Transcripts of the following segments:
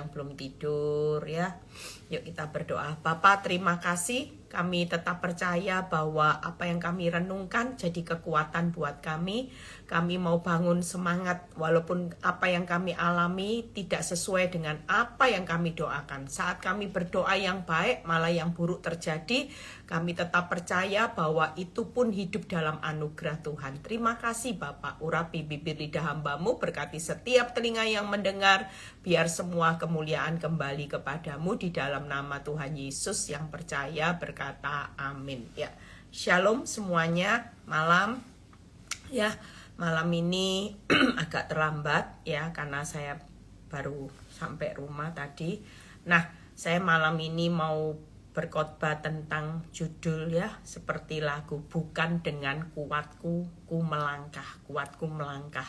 yang belum tidur ya. Yuk kita berdoa. Bapa, terima kasih. Kami tetap percaya bahwa apa yang kami renungkan jadi kekuatan buat kami. Kami mau bangun semangat walaupun apa yang kami alami tidak sesuai dengan apa yang kami doakan. Saat kami berdoa yang baik malah yang buruk terjadi, kami tetap percaya bahwa itu pun hidup dalam anugerah Tuhan. Terima kasih Bapak, urapi bibir lidah hamba-Mu, berkati setiap telinga yang mendengar, biar semua kemuliaan kembali kepadamu di dalam nama Tuhan Yesus yang percaya berkata amin. Ya, shalom semuanya. Malam ya, malam ini agak terlambat ya karena saya baru sampai rumah tadi. Nah, saya malam ini mau berkhotbah tentang judul ya, seperti lagu, bukan dengan kuatku ku melangkah, kuatku melangkah.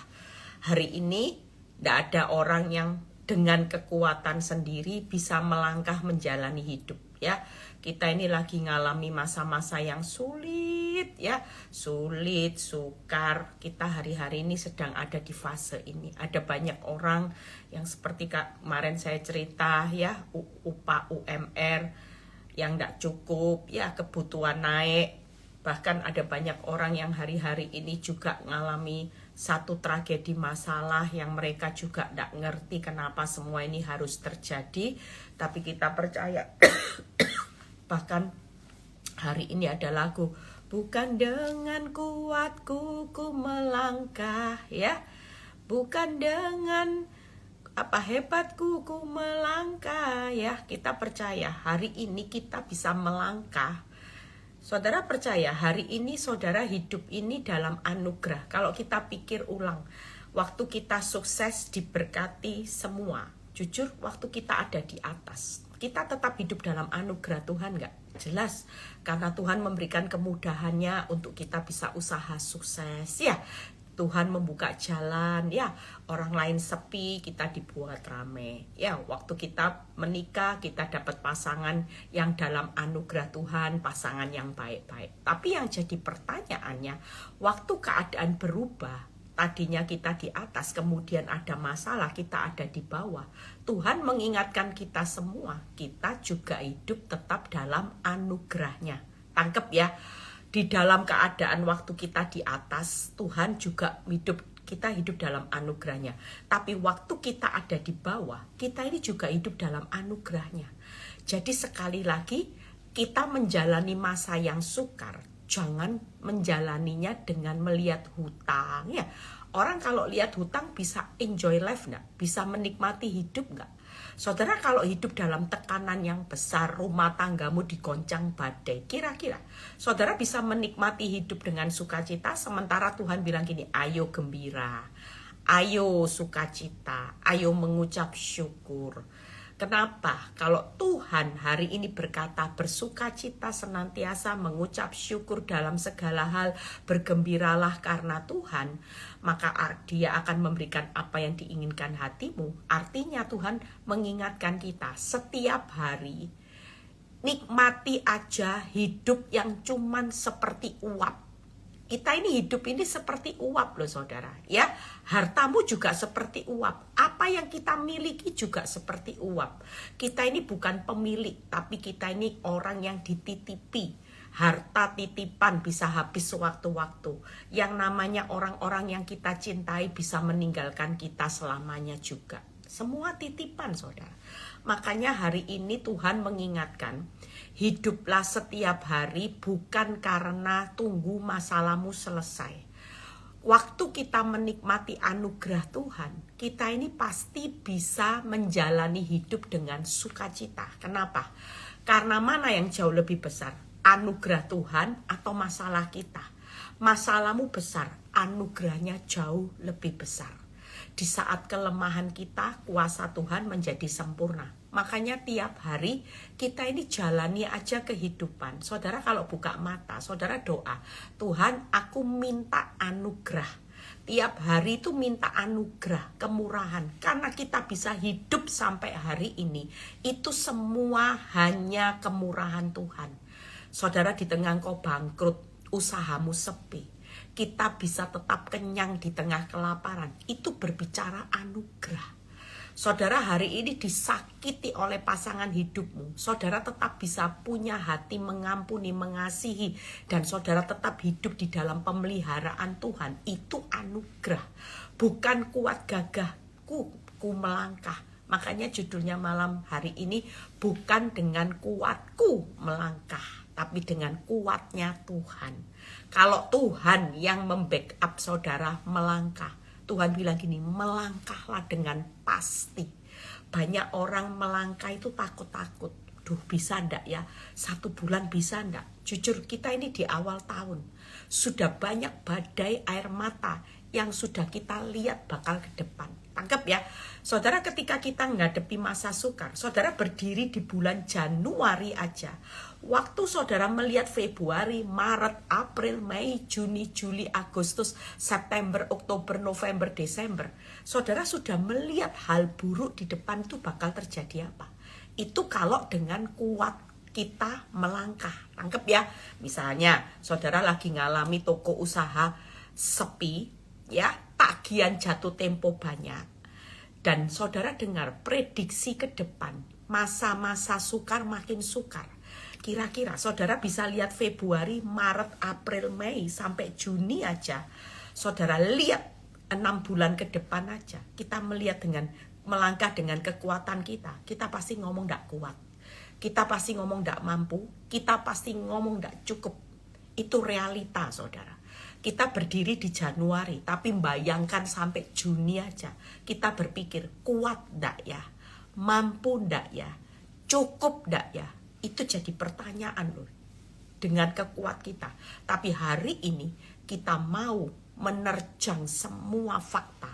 Hari ini tidak ada orang yang dengan kekuatan sendiri bisa melangkah menjalani hidup ya. Kita ini lagi ngalami masa-masa yang sulit ya, sulit, sukar. Kita hari-hari ini sedang ada di fase ini. Ada banyak orang yang seperti kemarin saya cerita ya, upah UMR yang tidak cukup ya, kebutuhan naik. Bahkan ada banyak orang yang hari-hari ini juga ngalami satu tragedi masalah yang mereka juga tidak ngerti kenapa semua ini harus terjadi. Tapi kita percaya bahkan hari ini ada lagu, bukan dengan kuatku ku melangkah ya, bukan dengan hebatku ku melangkah ya. Kita percaya hari ini kita bisa melangkah. Saudara percaya hari ini saudara hidup ini dalam anugerah. Kalau kita pikir ulang, waktu kita sukses diberkati semua, jujur waktu kita ada di atas, kita tetap hidup dalam anugerah Tuhan nggak? Jelas, karena Tuhan memberikan kemudahannya untuk kita bisa usaha sukses ya. Tuhan membuka jalan ya, orang lain sepi kita dibuat rame ya. Waktu kita menikah kita dapat pasangan yang dalam anugerah Tuhan, pasangan yang baik-baik. Tapi yang jadi pertanyaannya, waktu keadaan berubah, tadinya kita di atas kemudian ada masalah, kita ada di bawah, Tuhan mengingatkan kita semua, kita juga hidup tetap dalam anugerahnya. Tangkep ya. Di dalam keadaan waktu kita di atas, Tuhan juga kita hidup dalam anugerahnya. Tapi waktu kita ada di bawah, kita ini juga hidup dalam anugerahnya. Jadi sekali lagi, kita menjalani masa yang sukar, jangan menjalaninya dengan melihat hutang ya. Orang kalau lihat hutang bisa enjoy life enggak? Bisa menikmati hidup enggak? Saudara kalau hidup dalam tekanan yang besar, rumah tanggamu digoncang badai, kira-kira saudara bisa menikmati hidup dengan sukacita, sementara Tuhan bilang gini, ayo gembira, ayo sukacita, ayo mengucap syukur. Kenapa? Kalau Tuhan hari ini berkata bersukacita senantiasa, mengucap syukur dalam segala hal, bergembiralah karena Tuhan, maka Dia akan memberikan apa yang diinginkan hatimu. Artinya Tuhan mengingatkan kita setiap hari, nikmati aja hidup yang cuman seperti uap. Kita ini hidup ini seperti uap loh saudara ya. Hartamu juga seperti uap. Apa yang kita miliki juga seperti uap. Kita ini bukan pemilik, tapi kita ini orang yang dititipi. Harta titipan bisa habis sewaktu-waktu. Yang namanya orang-orang yang kita cintai bisa meninggalkan kita selamanya juga. Semua titipan saudara. Makanya hari ini Tuhan mengingatkan, hiduplah setiap hari bukan karena tunggu masalahmu selesai. Waktu kita menikmati anugerah Tuhan, kita ini pasti bisa menjalani hidup dengan sukacita. Kenapa? Karena mana yang jauh lebih besar? Anugerah Tuhan atau masalah kita? Masalahmu besar, anugerahnya jauh lebih besar. Di saat kelemahan kita, kuasa Tuhan menjadi sempurna. Makanya tiap hari kita ini jalani aja kehidupan. Saudara kalau buka mata, saudara doa, Tuhan aku minta anugerah. Tiap hari itu minta anugerah, kemurahan. Karena kita bisa hidup sampai hari ini, itu semua hanya kemurahan Tuhan. Saudara di tengah kau bangkrut, usahamu sepi, kita bisa tetap kenyang di tengah kelaparan, itu berbicara anugerah. Saudara hari ini disakiti oleh pasangan hidupmu, saudara tetap bisa punya hati mengampuni, mengasihi, dan saudara tetap hidup di dalam pemeliharaan Tuhan. Itu anugerah, bukan kuat gagahku ku melangkah. Makanya judulnya malam hari ini, bukan dengan kuatku melangkah, tapi dengan kuatnya Tuhan. Kalau Tuhan yang membackup saudara melangkah, Tuhan bilang gini, melangkahlah dengan pasti. Banyak orang melangkah itu takut-takut. Duh, bisa ndak ya? 1 bulan bisa ndak? Jujur, kita ini di awal tahun. Sudah banyak badai air mata yang sudah kita lihat bakal ke depan. Tangkap ya, saudara, ketika kita menghadapi masa sukar, saudara berdiri di bulan Januari aja. Waktu saudara melihat Februari, Maret, April, Mei, Juni, Juli, Agustus, September, Oktober, November, Desember, saudara sudah melihat hal buruk di depan itu bakal terjadi apa. Itu kalau dengan kuat kita melangkah. Tangkap ya, misalnya saudara lagi ngalami toko usaha sepi, ya, tagihan jatuh tempo banyak, dan saudara dengar prediksi ke depan, masa-masa sukar makin sukar. Kira-kira saudara bisa lihat Februari, Maret, April, Mei, sampai Juni aja. Saudara lihat 6 bulan ke depan aja. Kita melihat dengan melangkah dengan kekuatan kita. Kita pasti ngomong gak kuat. Kita pasti ngomong gak mampu. Kita pasti ngomong gak cukup. Itu realita, saudara. Kita berdiri di Januari, tapi bayangkan sampai Juni aja. Kita berpikir, kuat ndak ya? Mampu ndak ya? Cukup ndak ya? Itu jadi pertanyaan loh. Dengan kekuat kita. Tapi hari ini kita mau menerjang semua fakta.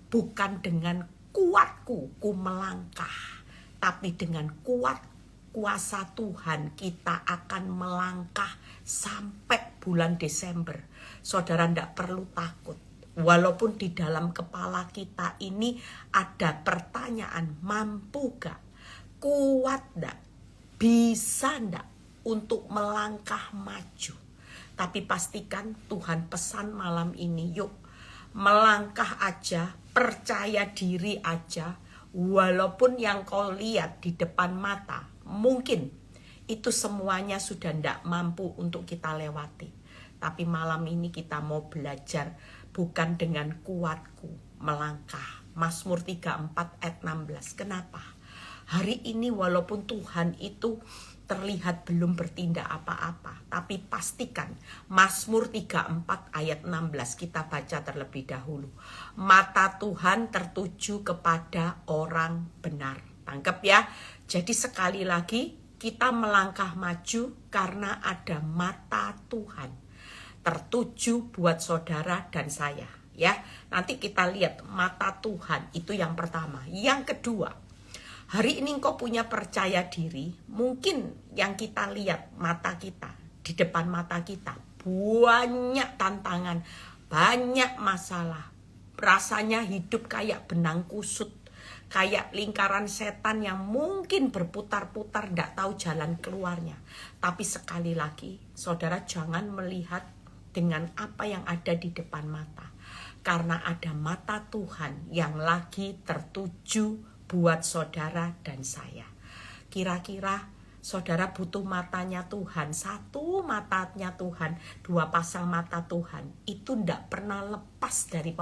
Bukan dengan kuatku, ku melangkah. Tapi dengan kuat kuasa Tuhan kita akan melangkah sampai bulan Desember. Saudara tidak perlu takut. Walaupun di dalam kepala kita ini ada pertanyaan, mampu gak? Kuat gak? Bisa gak untuk melangkah maju? Tapi pastikan Tuhan pesan malam ini, yuk melangkah aja, percaya diri aja. Walaupun yang kau lihat di depan mata, mungkin itu semuanya sudah tidak mampu untuk kita lewati. Tapi malam ini kita mau belajar bukan dengan kuatku melangkah. Mazmur 34 ayat 16. Kenapa? Hari ini walaupun Tuhan itu terlihat belum bertindak apa-apa, tapi pastikan Mazmur 34 ayat 16 kita baca terlebih dahulu. Mata Tuhan tertuju kepada orang benar. Tangkap ya. Jadi sekali lagi kita melangkah maju karena ada mata Tuhan tertuju buat saudara dan saya, ya. Nanti kita lihat mata Tuhan itu yang pertama. Yang kedua, hari ini engkau punya percaya diri. Mungkin yang kita lihat mata kita, di depan mata kita banyak tantangan, banyak masalah. Rasanya hidup kayak benang kusut, kayak lingkaran setan yang mungkin berputar-putar, tidak tahu jalan keluarnya. Tapi sekali lagi, saudara jangan melihat dengan apa yang ada di depan mata. Karena ada mata Tuhan yang lagi tertuju buat saudara dan saya. Kira-kira saudara butuh matanya Tuhan, 1 matanya Tuhan, 2 pasang mata Tuhan. Itu tidak pernah lepas dari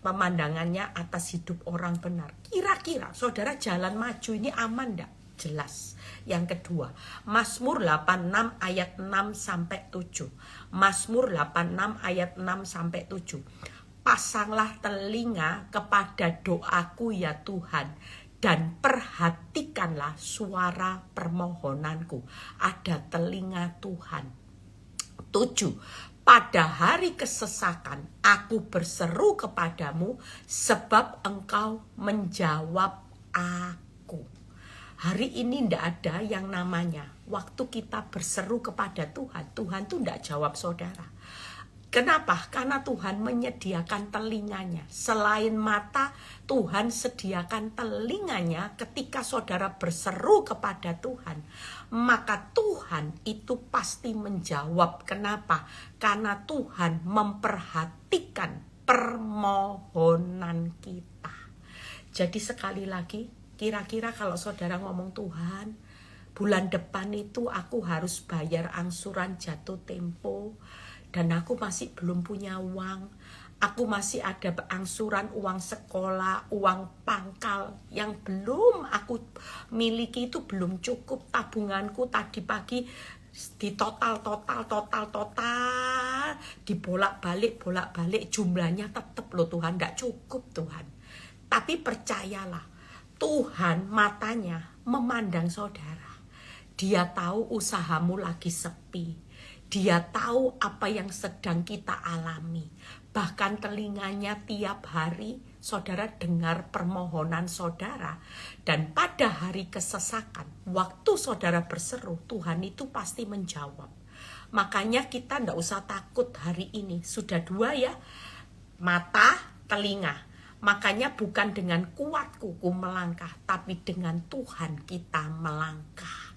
pemandangannya atas hidup orang benar. Kira-kira saudara jalan maju ini aman enggak? Jelas. Yang kedua, Mazmur 86 ayat 6 sampai 7. Mazmur 86 ayat 6 sampai 7. Pasanglah telinga kepada doaku ya Tuhan, dan perhatikanlah suara permohonanku. Ada telinga Tuhan. 7. Pada hari kesesakan aku berseru kepadamu, sebab engkau menjawab aku. Hari ini tidak ada yang namanya waktu kita berseru kepada Tuhan, Tuhan tuh tidak jawab saudara. Kenapa? Karena Tuhan menyediakan telinganya. Selain mata, Tuhan sediakan telinganya ketika saudara berseru kepada Tuhan. Maka Tuhan itu pasti menjawab. Kenapa? Karena Tuhan memperhatikan permohonan kita. Jadi sekali lagi, kira-kira kalau saudara ngomong, Tuhan, bulan depan itu aku harus bayar angsuran jatuh tempo, dan aku masih belum punya uang. Aku masih ada angsuran uang sekolah, uang pangkal yang belum aku miliki, itu belum cukup. Tabunganku tadi pagi di total dibolak-balik jumlahnya tetap loh Tuhan, tidak cukup Tuhan. Tapi percayalah, Tuhan matanya memandang saudara. Dia tahu usahamu lagi sepi. Dia tahu apa yang sedang kita alami. Bahkan telinganya tiap hari saudara dengar permohonan saudara. Dan pada hari kesesakan, waktu saudara berseru, Tuhan itu pasti menjawab. Makanya kita tidak usah takut hari ini. Sudah 2 ya, mata, telinga. Makanya bukan dengan kuat kuku melangkah, tapi dengan Tuhan kita melangkah.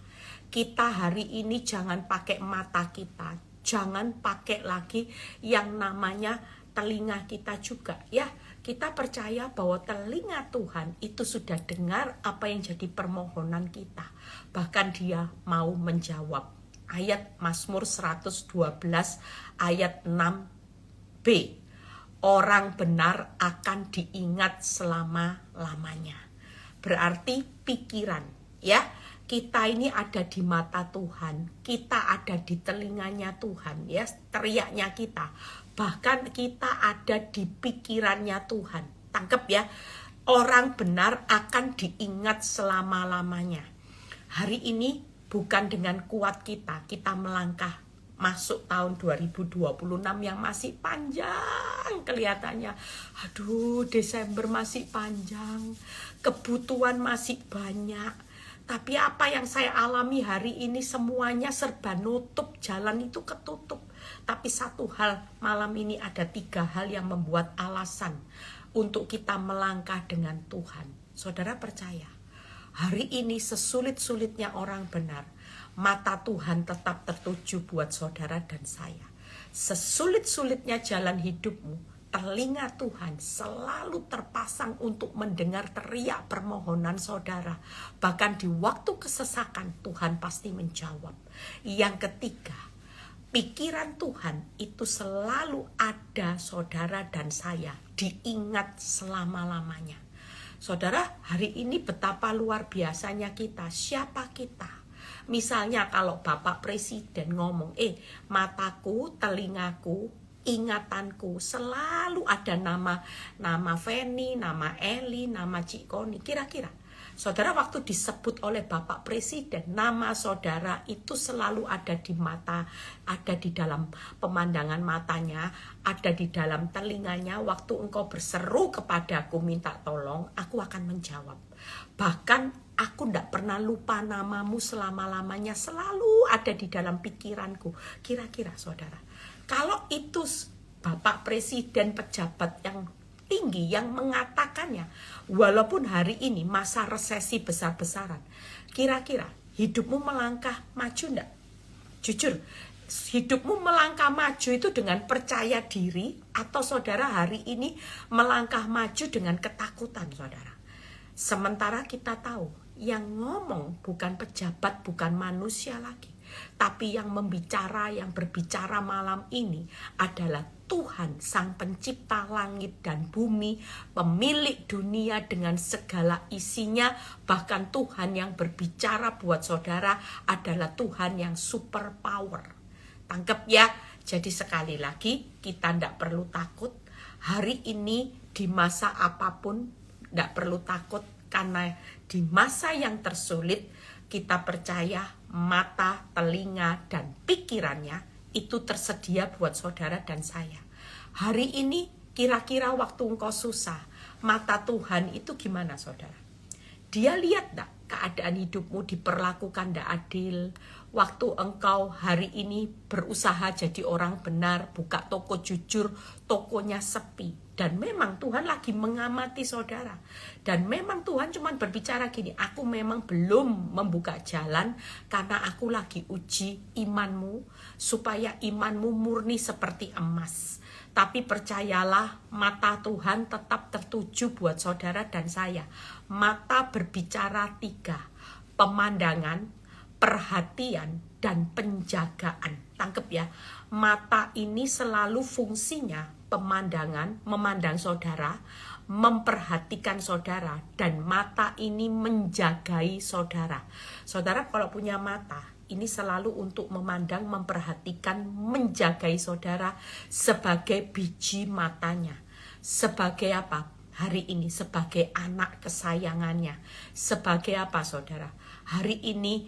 Kita hari ini jangan pakai mata kita, jangan pakai lagi yang namanya telinga kita juga ya. Kita percaya bahwa telinga Tuhan itu sudah dengar apa yang jadi permohonan kita. Bahkan dia mau menjawab. Ayat Mazmur 112 ayat 6b. Orang benar akan diingat selama-lamanya. Berarti pikiran ya. Kita ini ada di mata Tuhan, kita ada di telinganya Tuhan, ya teriaknya kita. Bahkan kita ada di pikirannya Tuhan. Tangkep ya, orang benar akan diingat selama-lamanya. Hari ini bukan dengan kuat kita melangkah masuk tahun 2026 yang masih panjang kelihatannya. Aduh, Desember masih panjang, kebutuhan masih banyak. Tapi apa yang saya alami hari ini semuanya serba nutup, jalan itu ketutup. Tapi satu hal, malam ini ada 3 hal yang membuat alasan untuk kita melangkah dengan Tuhan. Saudara percaya, hari ini sesulit-sulitnya orang benar, mata Tuhan tetap tertuju buat saudara dan saya. Sesulit-sulitnya jalan hidupmu, telinga Tuhan selalu terpasang untuk mendengar teriak permohonan saudara. Bahkan di waktu kesesakan Tuhan pasti menjawab. Yang ketiga, pikiran Tuhan itu selalu ada saudara dan saya, diingat selama-lamanya. Saudara, hari ini betapa luar biasanya kita. Siapa kita? Misalnya kalau Bapak Presiden ngomong, mataku, telingaku, ingatanku selalu ada nama Feni, nama Eli, nama Cik Koni. Kira-kira saudara waktu disebut oleh Bapak Presiden, nama saudara itu selalu ada di mata, ada di dalam pemandangan matanya, ada di dalam telinganya. Waktu engkau berseru kepadaku minta tolong, aku akan menjawab. Bahkan aku tidak pernah lupa namamu selama-lamanya, selalu ada di dalam pikiranku. Kira-kira saudara, kalau itu Bapak Presiden, pejabat yang tinggi yang mengatakannya, walaupun hari ini masa resesi besar-besaran, kira-kira hidupmu melangkah maju enggak? Jujur, hidupmu melangkah maju itu dengan percaya diri, atau saudara hari ini melangkah maju dengan ketakutan saudara? Sementara kita tahu, yang ngomong bukan pejabat, bukan manusia lagi, tapi yang berbicara malam ini adalah Tuhan, Sang Pencipta langit dan bumi, pemilik dunia dengan segala isinya. Bahkan Tuhan yang berbicara buat saudara adalah Tuhan yang super power. Tangkep ya? Jadi sekali lagi, kita tidak perlu takut. Hari ini di masa apapun tidak perlu takut, karena di masa yang tersulit kita percaya mata, telinga, dan pikirannya itu tersedia buat saudara dan saya. Hari ini kira-kira waktu engkau susah, mata Tuhan itu gimana saudara? Dia lihat enggak keadaan hidupmu diperlakukan tidak adil? Waktu engkau hari ini berusaha jadi orang benar, buka toko jujur, tokonya sepi. Dan memang Tuhan lagi mengamati saudara. Dan memang Tuhan cuma berbicara gini, aku memang belum membuka jalan karena aku lagi uji imanmu, supaya imanmu murni seperti emas. Tapi percayalah, mata Tuhan tetap tertuju buat saudara dan saya. Mata berbicara 3, pemandangan, perhatian, dan penjagaan. Tangkep ya, mata ini selalu fungsinya pemandangan, memandang saudara, memperhatikan saudara, dan mata ini menjagai saudara. Saudara kalau punya mata, ini selalu untuk memandang, memperhatikan, menjagai saudara sebagai biji matanya. Sebagai apa? Hari ini sebagai anak kesayangannya. Sebagai apa saudara? Hari ini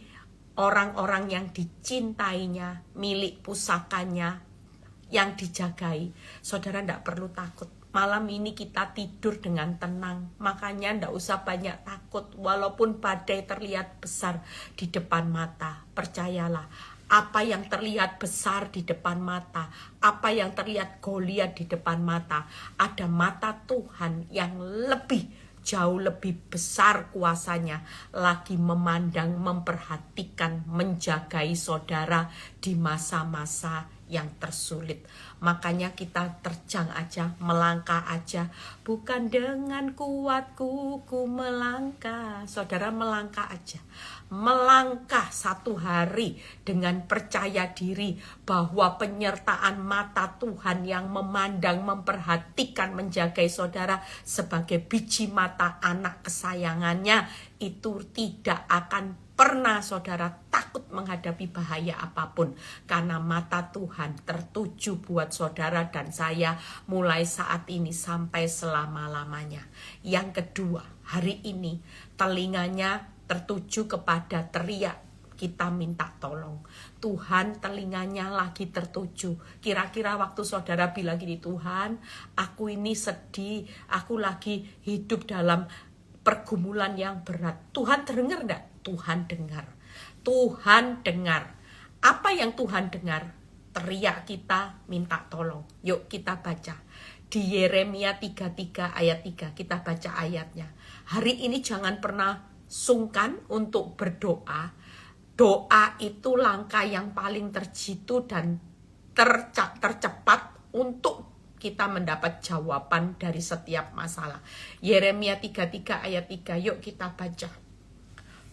orang-orang yang dicintainya, milik pusakanya, yang dijagai. Saudara tidak perlu takut. Malam ini kita tidur dengan tenang. Makanya tidak usah banyak takut. Walaupun badai terlihat besar di depan mata. Percayalah, apa yang terlihat besar di depan mata, apa yang terlihat Goliat di depan mata, ada mata Tuhan yang jauh lebih besar kuasanya, lagi memandang, memperhatikan, menjagai saudara di masa-masa yang tersulit. Makanya kita terjang aja, melangkah aja. Bukan dengan kuatku ku melangkah. Saudara melangkah aja. Melangkah satu hari dengan percaya diri bahwa penyertaan mata Tuhan yang memandang, memperhatikan, menjagai saudara sebagai biji mata anak kesayangannya, itu tidak akan pernah saudara takut menghadapi bahaya apapun, karena mata Tuhan tertuju buat saudara dan saya mulai saat ini sampai selama-lamanya. Yang kedua, hari ini telinganya tertuju kepada teriak kita minta tolong. Tuhan telinganya lagi tertuju. Kira-kira waktu saudara bilang gini, Tuhan aku ini sedih, aku lagi hidup dalam pergumulan yang berat, Tuhan dengar enggak? Tuhan dengar. Tuhan dengar. Apa yang Tuhan dengar? Teriak kita minta tolong. Yuk kita baca di Yeremia 33 ayat 3. Kita baca ayatnya. Hari ini jangan pernah sungkan untuk berdoa. Doa itu langkah yang paling terjitu dan tercepat untuk kita mendapat jawaban dari setiap masalah. Yeremia 33 ayat 3. Yuk kita baca.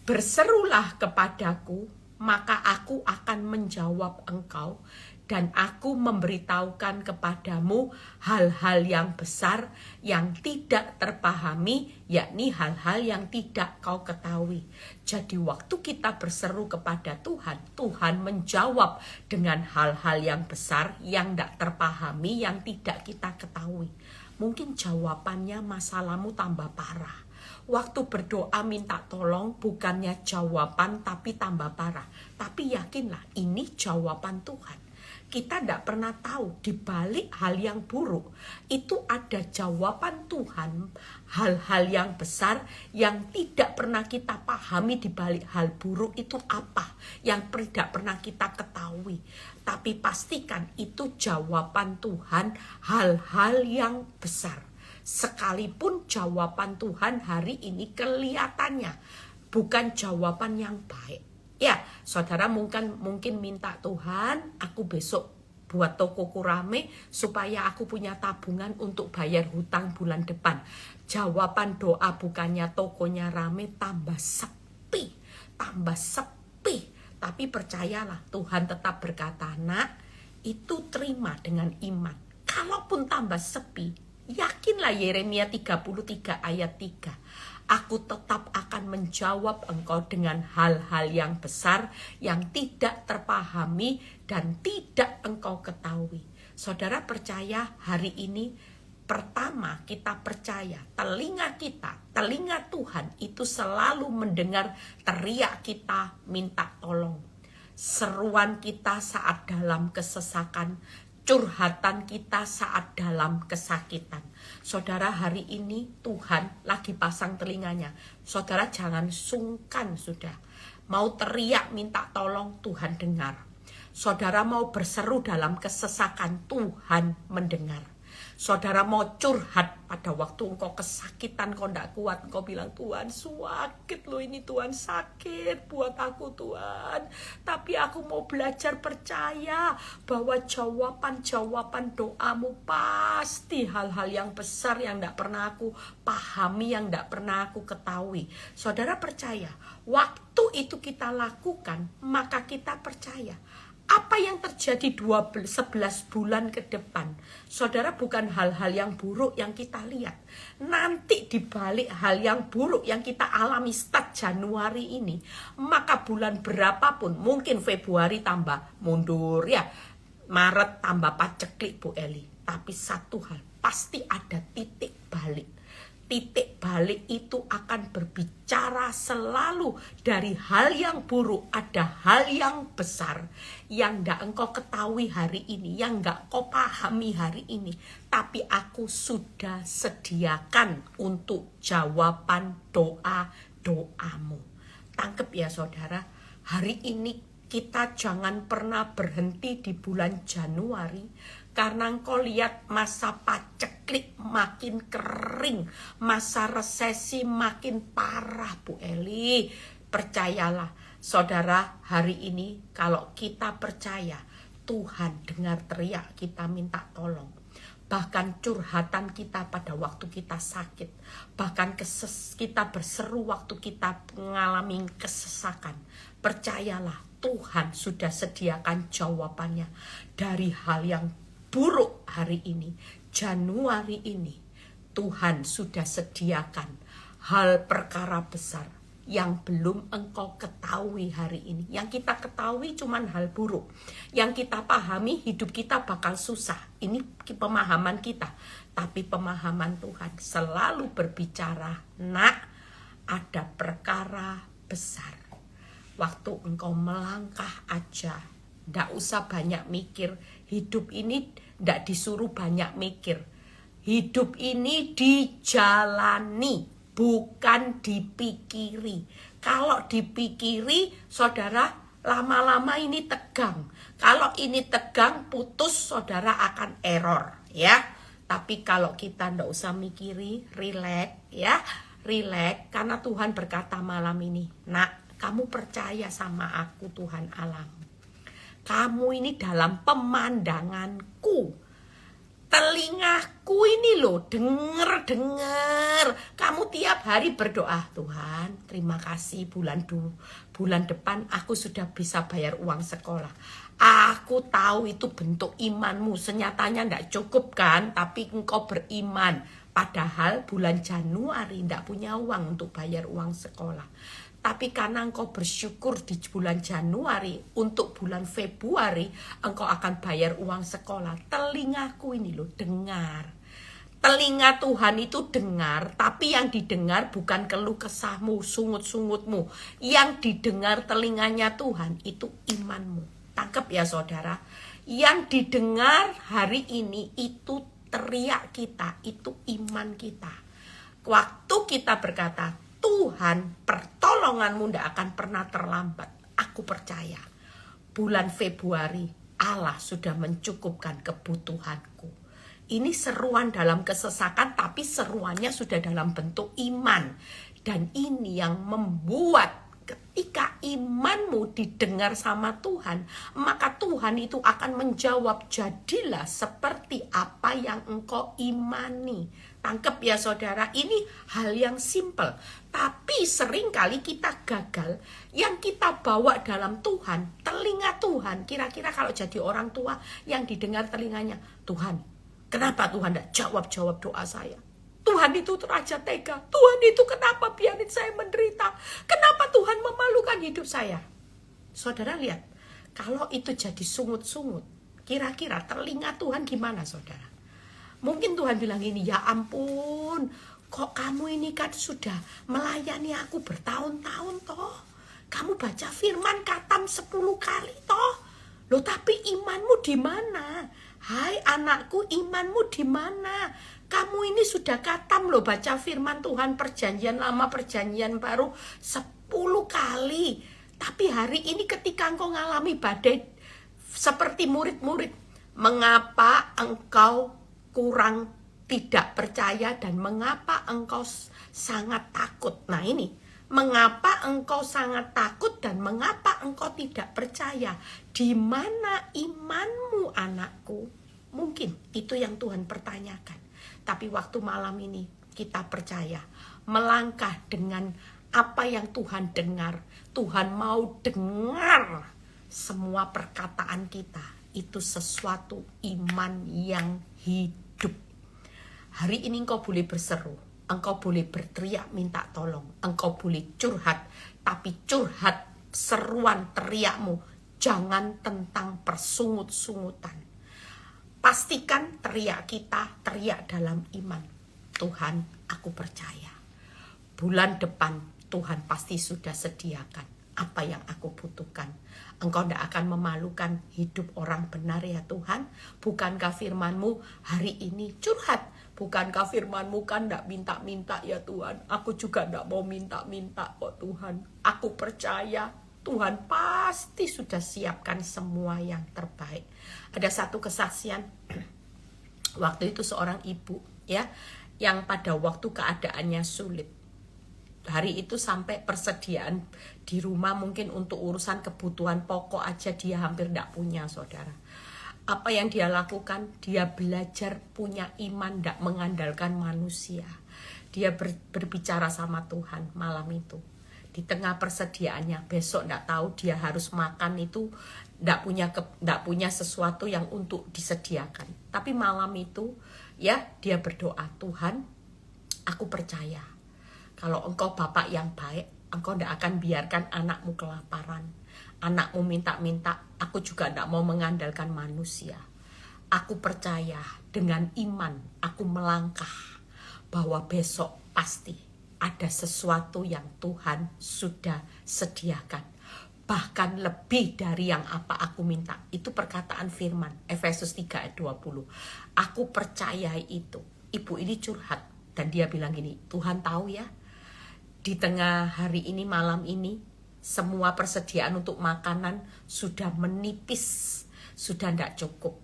Berserulah kepadaku, maka aku akan menjawab engkau, dan aku memberitahukan kepadamu hal-hal yang besar yang tidak terpahami, yakni hal-hal yang tidak kau ketahui. Jadi waktu kita berseru kepada Tuhan, Tuhan menjawab dengan hal-hal yang besar yang tidak terpahami, yang tidak kita ketahui. Mungkin jawabannya masalahmu tambah parah. Waktu berdoa minta tolong bukannya jawaban tapi tambah parah. Tapi yakinlah ini jawaban Tuhan. Kita tidak pernah tahu di balik hal yang buruk itu ada jawaban Tuhan, hal-hal yang besar yang tidak pernah kita pahami. Di balik hal buruk itu apa yang tidak pernah kita ketahui. Tapi pastikan itu jawaban Tuhan, hal-hal yang besar. Sekalipun jawaban Tuhan hari ini kelihatannya bukan jawaban yang baik. Ya, saudara mungkin minta Tuhan, aku besok buat tokoku rame supaya aku punya tabungan untuk bayar hutang bulan depan. Jawaban doa bukannya tokonya rame, tambah sepi. Tapi percayalah, Tuhan tetap berkata, nak, itu terima dengan iman. Kalaupun tambah sepi, yakinlah Yeremia 33 ayat 3. Aku tetap akan menjawab engkau dengan hal-hal yang besar yang tidak terpahami dan tidak engkau ketahui. Saudara percaya hari ini, pertama kita percaya telinga Tuhan itu selalu mendengar teriak kita minta tolong. Seruan kita saat dalam kesesakan, curhatan kita saat dalam kesakitan. Saudara hari ini Tuhan lagi pasang telinganya. Saudara jangan sungkan sudah. Mau teriak minta tolong, Tuhan dengar. Saudara mau berseru dalam kesesakan, Tuhan mendengar. Saudara mau curhat pada waktu engkau kesakitan, kau tidak kuat, engkau bilang, Tuhan sakit loh ini, Tuhan sakit buat aku Tuhan. Tapi aku mau belajar percaya bahwa jawaban-jawaban doamu pasti hal-hal yang besar yang tidak pernah aku pahami, yang tidak pernah aku ketahui. Saudara percaya, waktu itu kita lakukan, maka kita percaya. Apa yang terjadi 11 bulan ke depan, saudara, bukan hal-hal yang buruk yang kita lihat. Nanti dibalik hal yang buruk yang kita alami start Januari ini, maka bulan berapapun, mungkin Februari tambah mundur ya, Maret tambah paceklik Bu Eli. Tapi satu hal, pasti ada titik balik. Titik balik itu akan berbicara selalu dari hal yang buruk, ada hal yang besar yang gak engkau ketahui hari ini, yang gak kau pahami hari ini. Tapi aku sudah sediakan untuk jawaban doa-doamu. Tangkep ya saudara, hari ini kita jangan pernah berhenti di bulan Januari. Karena engkau lihat masa paceklik makin kering, masa resesi makin parah Bu Eli. Percayalah saudara, hari ini kalau kita percaya, Tuhan dengar teriak kita minta tolong. Bahkan curhatan kita pada waktu kita sakit, bahkan kita berseru waktu kita mengalami kesesakan. Percayalah, Tuhan sudah sediakan jawabannya dari hal yang buruk hari ini, Januari ini. Tuhan sudah sediakan hal perkara besar yang belum engkau ketahui hari ini. Yang kita ketahui cuman hal buruk. Yang kita pahami hidup kita bakal susah. Ini pemahaman kita. Tapi pemahaman Tuhan selalu berbicara, nak, ada perkara besar. Waktu engkau melangkah aja, ndak usah banyak mikir. Hidup ini ndak disuruh banyak mikir. Hidup ini dijalani, bukan dipikiri. Kalau dipikiri, saudara, lama-lama ini tegang. Kalau ini tegang, putus, saudara akan error, ya. Tapi kalau kita ndak usah mikiri, relax, ya. Relax, karena Tuhan berkata malam ini, nak, kamu percaya sama aku Tuhan alam. Kamu ini dalam pemandanganku. Telingaku ini loh, denger. Kamu tiap hari berdoa, Tuhan, terima kasih bulan depan aku sudah bisa bayar uang sekolah. Aku tahu itu bentuk imanmu. Senyatanya enggak cukup kan, tapi engkau beriman. Padahal bulan Januari enggak punya uang untuk bayar uang sekolah. Tapi karena engkau bersyukur di bulan Januari, untuk bulan Februari engkau akan bayar uang sekolah. Telingaku ini loh, dengar. Telinga Tuhan itu dengar, tapi yang didengar bukan keluh kesahmu, sungut-sungutmu. Yang didengar telinganya Tuhan itu imanmu. Tangkap ya saudara. Yang didengar hari ini itu teriak kita, itu iman kita. Waktu kita berkata, Tuhan, pertolonganmu tidak akan pernah terlambat. Aku percaya bulan Februari Allah sudah mencukupkan kebutuhanku. Ini seruan dalam kesesakan, tapi seruannya sudah dalam bentuk iman. Dan ini yang membuat ketika imanmu didengar sama Tuhan, maka Tuhan itu akan menjawab, jadilah seperti apa yang engkau imani. Tangkep ya saudara, ini hal yang simple. Tapi seringkali kita gagal. Yang kita bawa dalam Tuhan, telinga Tuhan. Kira-kira kalau jadi orang tua yang didengar telinganya, Tuhan, kenapa Tuhan tidak jawab doa saya? Tuhan itu Raja tega. Tuhan itu kenapa biarin saya menderita? Kenapa Tuhan memalukan hidup saya? Saudara lihat, kalau itu jadi sungut-sungut, kira-kira telinga Tuhan gimana saudara? Mungkin Tuhan bilang ini, ya ampun, kok kamu ini kan sudah melayani aku bertahun-tahun toh. Kamu baca firman katam 10 kali toh. Loh tapi imanmu di mana? Hai anakku, imanmu di mana? Kamu ini sudah katam loh baca firman Tuhan perjanjian lama, perjanjian baru 10 kali. Tapi hari ini ketika engkau ngalami badai seperti murid-murid, mengapa engkau kurang tidak percaya dan mengapa engkau sangat takut. Nah ini, mengapa engkau sangat takut dan mengapa engkau tidak percaya? Di mana imanmu, anakku? Mungkin itu yang Tuhan pertanyakan. Tapi waktu malam ini kita percaya, melangkah dengan apa yang Tuhan dengar. Tuhan mau dengar semua perkataan kita. Itu sesuatu iman yang hidup. Hari ini engkau boleh berseru, engkau boleh berteriak minta tolong, engkau boleh curhat, tapi curhat seruan teriakmu jangan tentang persungut-sungutan. Pastikan teriak kita teriak dalam iman. Tuhan, aku percaya. Bulan depan Tuhan pasti sudah sediakan apa yang aku butuhkan. Engkau tidak akan memalukan hidup orang benar ya Tuhan. Bukankah firman-Mu hari ini curhat? Bukankah firman-Mu kan tidak minta-minta ya Tuhan? Aku juga tidak mau minta-minta kok Tuhan. Aku percaya Tuhan pasti sudah siapkan semua yang terbaik. Ada satu kesaksian, waktu itu seorang ibu ya, yang pada waktu keadaannya sulit. Hari itu sampai persediaan di rumah mungkin untuk urusan kebutuhan pokok aja dia hampir tidak punya, saudara. Apa yang dia lakukan? Dia belajar punya iman, tidak mengandalkan manusia. Dia berbicara sama Tuhan malam itu. Di tengah persediaannya, besok tidak tahu dia harus makan itu, tidak punya sesuatu yang untuk disediakan. Tapi malam itu ya dia berdoa, Tuhan, aku percaya. Kalau engkau Bapak yang baik, engkau tidak akan biarkan anakmu kelaparan. Anakmu minta-minta, aku juga tidak mau mengandalkan manusia. Aku percaya dengan iman, aku melangkah bahwa besok pasti ada sesuatu yang Tuhan sudah sediakan. Bahkan lebih dari yang apa aku minta. Itu perkataan firman, Efesus 3 ayat 20. Aku percaya itu. Ibu ini curhat dan dia bilang gini, Tuhan tahu ya, di tengah hari ini, malam ini, semua persediaan untuk makanan sudah menipis, sudah tidak cukup.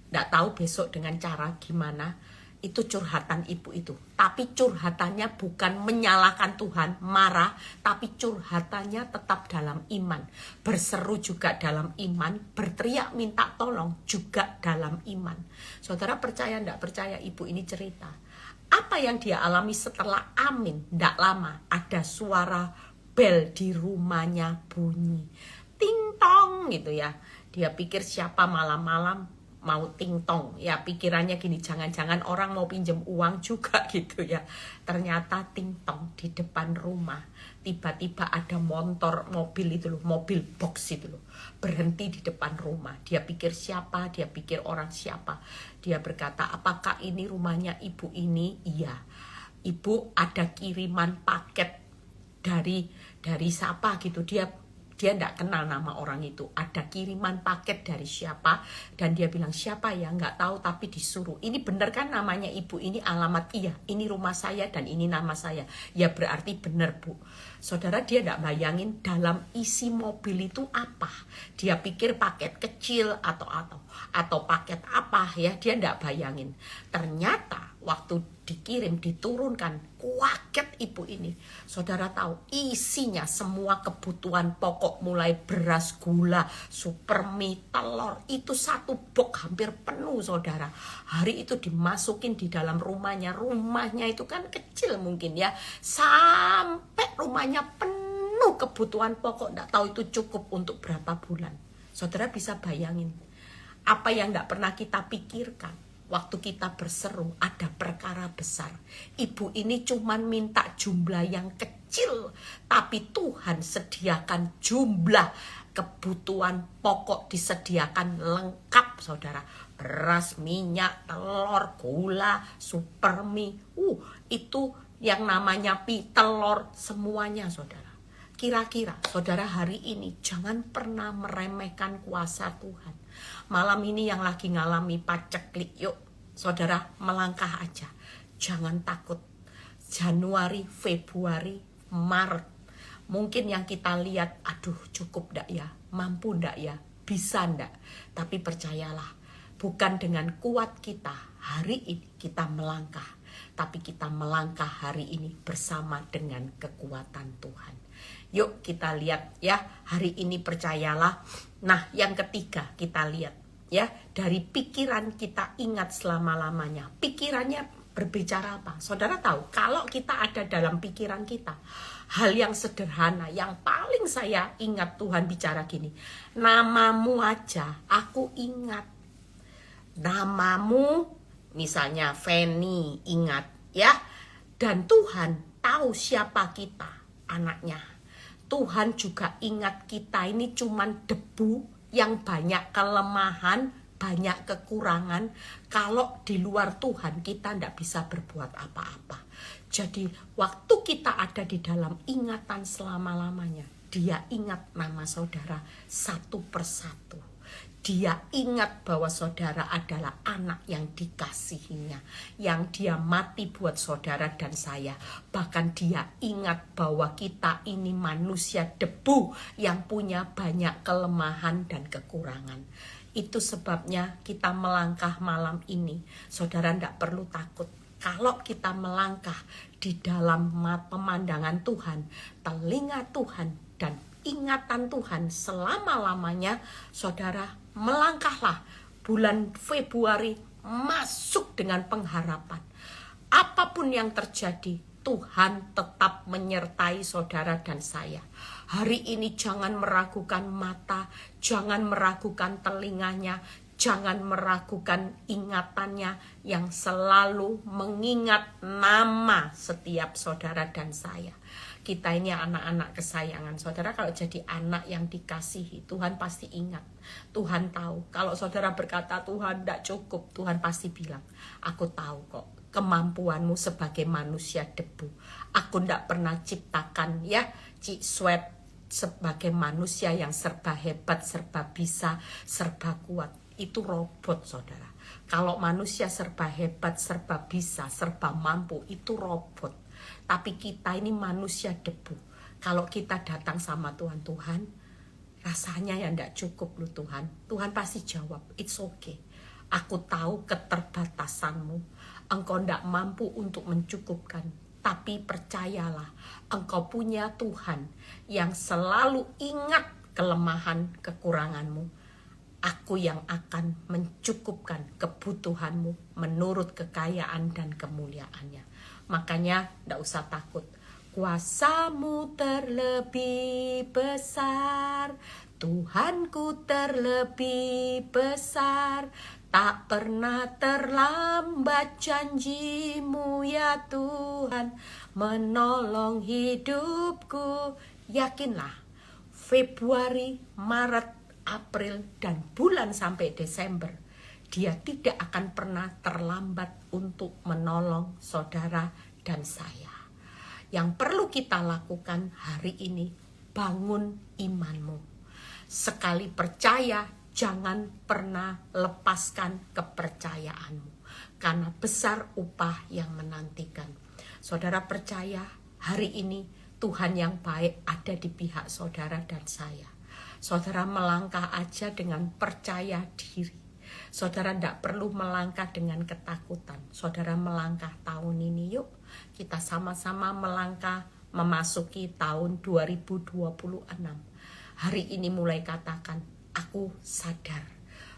Tidak tahu besok dengan cara gimana. Itu curhatan ibu itu. Tapi curhatannya bukan menyalahkan Tuhan, marah, tapi curhatannya tetap dalam iman. Berseru juga dalam iman, berteriak minta tolong juga dalam iman. Saudara percaya tidak percaya, ibu ini cerita. Apa yang dia alami setelah amin, tidak lama ada suara bel di rumahnya bunyi. Ting tong gitu ya. Dia pikir siapa malam-malam mau ting tong. Ya pikirannya gini, jangan-jangan orang mau pinjam uang juga gitu ya. Ternyata ting tong di depan rumah. Tiba-tiba ada mobil itu loh, mobil box itu loh, berhenti di depan rumah. Dia pikir siapa, dia pikir orang siapa. Dia berkata, apakah ini rumahnya ibu ini? Iya. Ibu ada kiriman paket dari siapa gitu. Dia tidak kenal nama orang itu. Ada kiriman paket dari siapa, dan dia bilang siapa ya, nggak tahu tapi disuruh. Ini benar kan namanya ibu ini, alamat? Iya, ini rumah saya dan ini nama saya. Ya berarti benar Bu. Saudara, dia tidak bayangin dalam isi mobil itu apa. Dia pikir paket kecil atau paket apa ya, dia tidak bayangin. Ternyata waktu dikirim, diturunkan, kaget ibu ini. Saudara tahu isinya semua kebutuhan pokok, mulai beras, gula, supermi, telur, itu satu box hampir penuh saudara. Hari itu dimasukin di dalam rumahnya itu kan kecil mungkin ya, sampai rumahnya penuh kebutuhan pokok. Nggak tahu itu cukup untuk berapa bulan. Saudara bisa bayangin apa yang nggak pernah kita pikirkan. Waktu kita berseru ada perkara besar. Ibu ini cuman minta jumlah yang kecil, tapi Tuhan sediakan jumlah kebutuhan pokok, disediakan lengkap saudara. Beras, minyak, telur, gula, supermi, itu yang namanya telur, semuanya saudara. Kira-kira saudara hari ini jangan pernah meremehkan kuasa Tuhan. Malam ini yang lagi ngalami paceklik, yuk saudara melangkah aja. Jangan takut. Januari, Februari, Maret. Mungkin yang kita lihat, aduh cukup ndak ya? Mampu ndak ya? Bisa ndak? Tapi percayalah, bukan dengan kuat kita, hari ini kita melangkah, tapi kita melangkah hari ini bersama dengan kekuatan Tuhan. Yuk kita lihat ya, hari ini percayalah. Nah, yang ketiga kita lihat ya, dari pikiran kita ingat selama-lamanya. Pikirannya berbicara apa? Saudara tahu, kalau kita ada dalam pikiran kita hal yang sederhana, yang paling saya ingat Tuhan bicara gini, namamu aja aku ingat. Namamu misalnya Feni, ingat ya. Dan Tuhan tahu siapa kita, anaknya. Tuhan juga ingat kita ini cuman debu yang banyak kelemahan, banyak kekurangan. Kalau di luar Tuhan kita tidak bisa berbuat apa-apa. Jadi waktu kita ada di dalam ingatan selama-lamanya, Dia ingat nama saudara satu persatu. Dia ingat bahwa saudara adalah anak yang dikasihinya, yang Dia mati buat saudara dan saya. Bahkan Dia ingat bahwa kita ini manusia debu yang punya banyak kelemahan dan kekurangan. Itu sebabnya kita melangkah malam ini. Saudara tidak perlu takut. Kalau kita melangkah di dalam pemandangan Tuhan, telinga Tuhan, dan ingatan Tuhan selama-lamanya, saudara melangkahlah. Bulan Februari masuk dengan pengharapan. Apapun yang terjadi, Tuhan tetap menyertai saudara dan saya. Hari ini jangan meragukan mata, jangan meragukan telinganya, jangan meragukan ingatannya yang selalu mengingat nama setiap saudara dan saya. Kita ini anak-anak kesayangan. Saudara kalau jadi anak yang dikasihi, Tuhan pasti ingat. Tuhan tahu. Kalau saudara berkata Tuhan tidak cukup, Tuhan pasti bilang, aku tahu kok kemampuanmu sebagai manusia debu. Aku tidak pernah ciptakan ya Cik Swet sebagai manusia yang serba hebat, serba bisa, serba kuat. Itu robot saudara. Kalau manusia serba hebat, serba bisa, serba mampu, itu robot. Tapi kita ini manusia debu. Kalau kita datang sama Tuhan, Tuhan rasanya ya tidak cukup loh Tuhan. Tuhan pasti jawab, it's okay. Aku tahu keterbatasanmu. Engkau tidak mampu untuk mencukupkan. Tapi percayalah, engkau punya Tuhan yang selalu ingat kelemahan kekuranganmu. Aku yang akan mencukupkan kebutuhanmu menurut kekayaan dan kemuliaannya. Makanya tidak usah takut. Kuasamu terlebih besar, Tuhanku terlebih besar. Tak pernah terlambat janjimu ya Tuhan, menolong hidupku. Yakinlah, Februari, Maret, April, dan bulan sampai Desember, Dia tidak akan pernah terlambat untuk menolong saudara dan saya. Yang perlu kita lakukan hari ini, bangun imanmu. Sekali percaya, jangan pernah lepaskan kepercayaanmu. Karena besar upah yang menantikan. Saudara percaya, hari ini Tuhan yang baik ada di pihak saudara dan saya. Saudara melangkah aja dengan percaya diri. Saudara tidak perlu melangkah dengan ketakutan. Saudara melangkah tahun ini, yuk kita sama-sama melangkah memasuki tahun 2026. Hari ini mulai katakan, aku sadar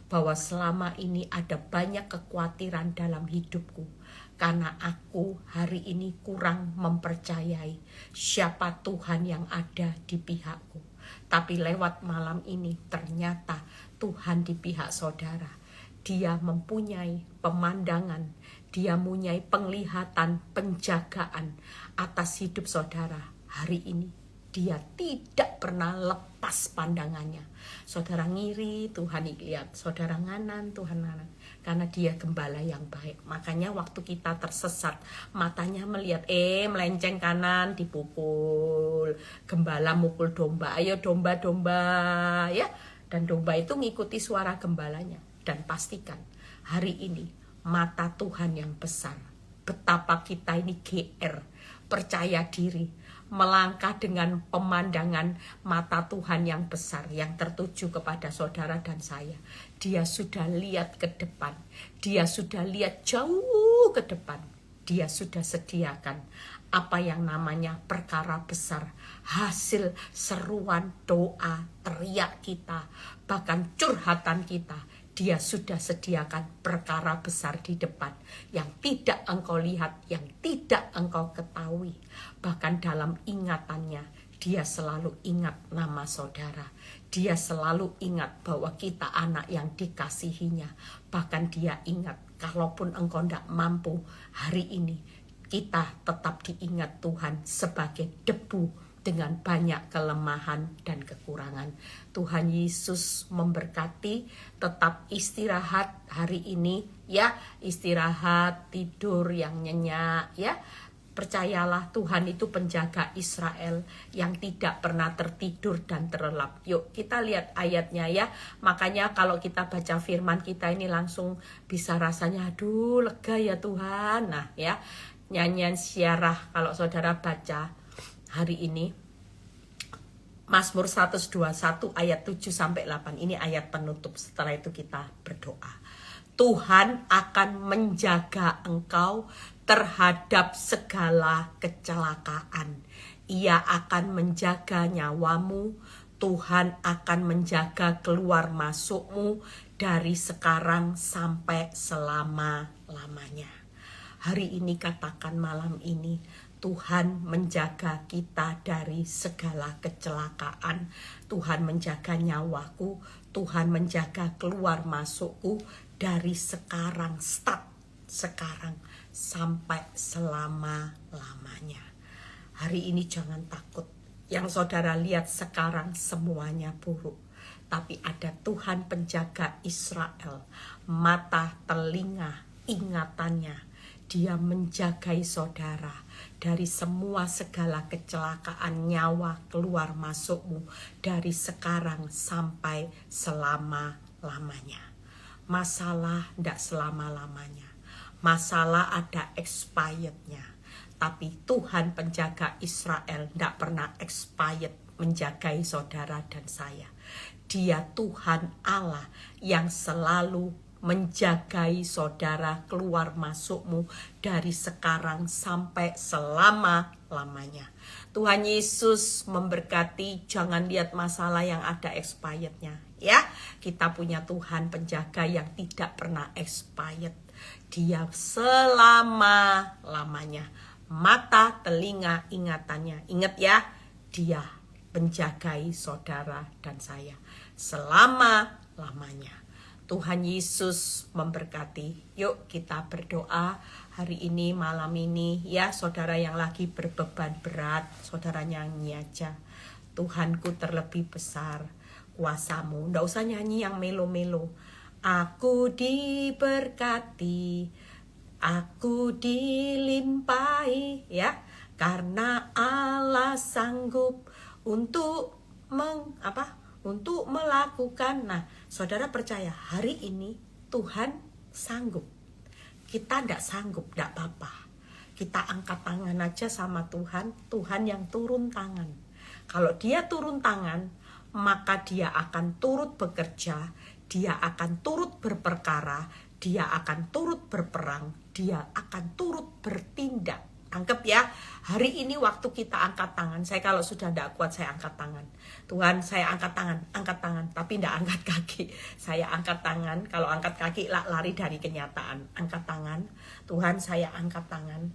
bahwa selama ini ada banyak kekhawatiran dalam hidupku. Karena aku hari ini kurang mempercayai siapa Tuhan yang ada di pihakku. Tapi lewat malam ini ternyata Tuhan di pihak saudara. Dia mempunyai pemandangan, Dia mempunyai penglihatan, penjagaan atas hidup saudara. Hari ini Dia tidak pernah lepas pandangannya. Saudara ngiri, Tuhan lihat. Saudara nganan, Tuhan nganan. Karena Dia gembala yang baik. Makanya waktu kita tersesat, matanya melihat, melenceng kanan, dipukul. Gembala mukul domba, ayo domba-domba ya. Dan domba itu ngikuti suara gembalanya. Dan pastikan hari ini mata Tuhan yang besar. Betapa kita ini GR, percaya diri melangkah dengan pemandangan mata Tuhan yang besar, yang tertuju kepada saudara dan saya. Dia sudah lihat ke depan, dia sudah lihat jauh ke depan, dia sudah sediakan apa yang namanya perkara besar, hasil seruan doa, teriak kita, bahkan curhatan kita. Dia sudah sediakan perkara besar di depan yang tidak engkau lihat, yang tidak engkau ketahui. Bahkan dalam ingatannya, dia selalu ingat nama saudara. Dia selalu ingat bahwa kita anak yang dikasihinya. Bahkan dia ingat, kalaupun engkau tidak mampu hari ini, kita tetap diingat Tuhan sebagai debu dengan banyak kelemahan dan kekurangan. Tuhan Yesus memberkati, tetap istirahat hari ini ya, istirahat, tidur yang nyenyak ya. Percayalah Tuhan itu penjaga Israel yang tidak pernah tertidur dan terlelap. Yuk kita lihat ayatnya ya. Makanya kalau kita baca firman kita ini langsung bisa rasanya aduh lega ya Tuhan. Nah ya, nyanyian Syiarah kalau saudara baca hari ini Mazmur 121 ayat 7-8. Ini ayat penutup, setelah itu kita berdoa. Tuhan akan menjaga engkau terhadap segala kecelakaan. Ia akan menjaga nyawamu. Tuhan akan menjaga keluar masukmu dari sekarang sampai selama-lamanya. Hari ini katakan malam ini, Tuhan menjaga kita dari segala kecelakaan. Tuhan menjaga nyawaku. Tuhan menjaga keluar masukku dari sekarang, sekarang sampai selama-lamanya. Hari ini jangan takut. Yang saudara lihat sekarang semuanya buruk. Tapi ada Tuhan penjaga Israel. Mata, telinga, ingatannya. Dia menjagai saudara dari semua segala kecelakaan nyawa keluar masukmu dari sekarang sampai selama-lamanya. Masalah tidak selama-lamanya. Masalah ada expirednya. Tapi Tuhan penjaga Israel tidak pernah expired menjagai saudara dan saya. Dia Tuhan Allah yang selalu menjagai saudara keluar masukmu dari sekarang sampai selama-lamanya. Tuhan Yesus memberkati, jangan lihat masalah yang ada expirednya. Ya, kita punya Tuhan penjaga yang tidak pernah expired. Dia selama-lamanya. Mata, telinga, ingatannya. Ingat ya, dia menjagai saudara dan saya selama-lamanya. Tuhan Yesus memberkati. Yuk kita berdoa hari ini, malam ini. Ya saudara yang lagi berbeban berat, saudara nyanyi aja. Tuhanku terlebih besar kuasamu. Nggak usah nyanyi yang melo-melo. Aku diberkati, aku dilimpahi ya. Karena Allah sanggup untuk untuk melakukan. Nah, saudara percaya hari ini Tuhan sanggup. Kita tidak sanggup, tidak apa-apa. Kita angkat tangan aja sama Tuhan, Tuhan yang turun tangan. Kalau dia turun tangan, maka dia akan turut bekerja, dia akan turut berperkara, dia akan turut berperang, dia akan turut bertindak. Anggap ya, hari ini waktu kita angkat tangan. Saya kalau sudah tidak kuat, saya angkat tangan. Tuhan, saya angkat tangan, tapi tidak angkat kaki. Saya angkat tangan, kalau angkat kaki lari dari kenyataan. Angkat tangan, Tuhan saya angkat tangan.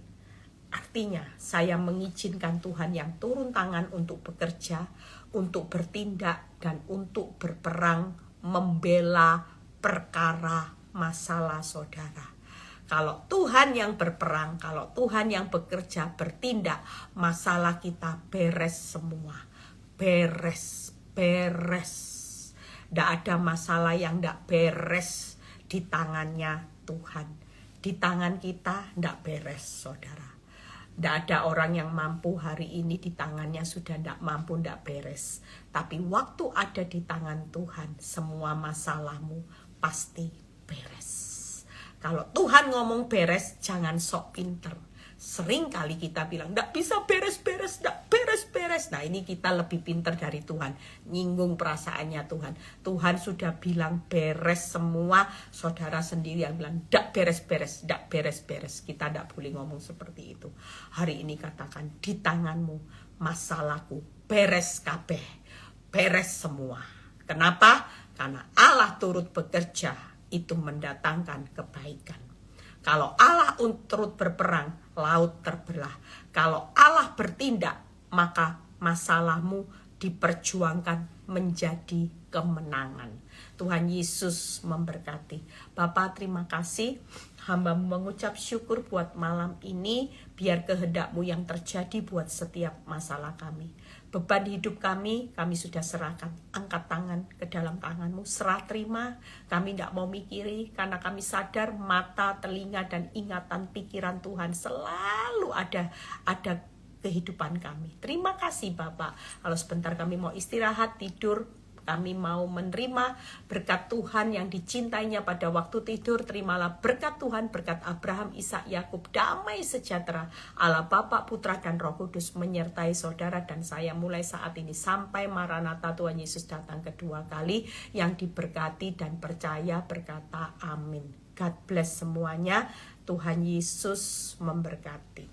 Artinya, saya mengizinkan Tuhan yang turun tangan untuk bekerja, untuk bertindak, dan untuk berperang, membela perkara masalah saudara. Kalau Tuhan yang berperang, kalau Tuhan yang bekerja, bertindak, masalah kita beres semua. Beres. Tidak ada masalah yang tidak beres di tangannya Tuhan. Di tangan kita tidak beres, saudara. Tidak ada orang yang mampu hari ini di tangannya sudah tidak mampu, tidak beres. Tapi waktu ada di tangan Tuhan, semua masalahmu pasti beres. Kalau Tuhan ngomong beres, jangan sok pinter. Sering kali kita bilang, nggak bisa beres-beres, nggak beres-beres. Nah ini kita lebih pintar dari Tuhan, nyinggung perasaannya Tuhan. Tuhan sudah bilang beres semua, saudara sendiri yang bilang, nggak beres-beres, nggak beres-beres. Kita nggak boleh ngomong seperti itu. Hari ini katakan, di tanganmu masalahku beres kabeh, beres semua. Kenapa? Karena Allah turut bekerja, itu mendatangkan kebaikan. Kalau Allah turut berperang, laut terbelah. Kalau Allah bertindak, maka masalahmu diperjuangkan menjadi kemenangan. Tuhan Yesus memberkati. Bapak, terima kasih. Hamba mengucap syukur buat malam ini. Biar kehendak-Mu yang terjadi buat setiap masalah kami. Beban hidup kami sudah serahkan. Angkat tangan ke dalam tangan-Mu, serah terima. Kami tidak mau mikiri, karena kami sadar mata, telinga, dan ingatan pikiran Tuhan selalu ada kehidupan kami. Terima kasih Bapak. Kalau sebentar kami mau istirahat, tidur, kami mau menerima berkat Tuhan yang dicintainya pada waktu tidur. Terimalah berkat Tuhan, berkat Abraham, Ishak, Yakub, damai sejahtera Allah Bapa, Putra, dan Roh Kudus menyertai saudara dan saya mulai saat ini sampai Maranatha Tuhan Yesus datang kedua kali. Yang diberkati dan percaya berkata amin. God bless semuanya. Tuhan Yesus memberkati.